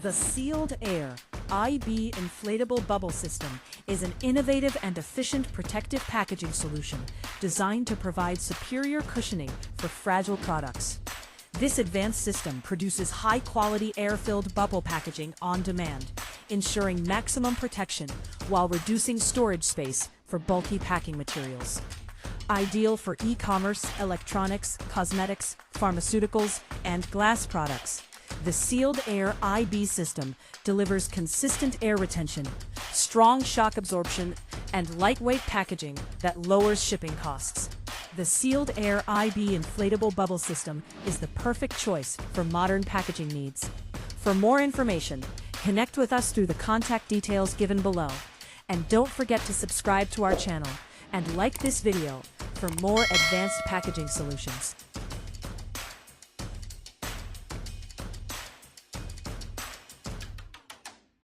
The Sealed Air IB Inflatable Bubble System is an innovative and efficient protective packaging solution designed to provide superior cushioning for fragile products. This advanced system produces high-quality air-filled bubble packaging on demand, ensuring maximum protection while reducing storage space for bulky packing materials. Ideal for e-commerce, electronics, cosmetics, pharmaceuticals, and glass products, the Sealed Air IB system delivers consistent air retention, strong shock absorption, and lightweight packaging that lowers shipping costs. The Sealed Air IB Inflatable Bubble System is the perfect choice for modern packaging needs. For more information, connect with us through the contact details given below. And don't forget to subscribe to our channel and like this video for more advanced packaging solutions.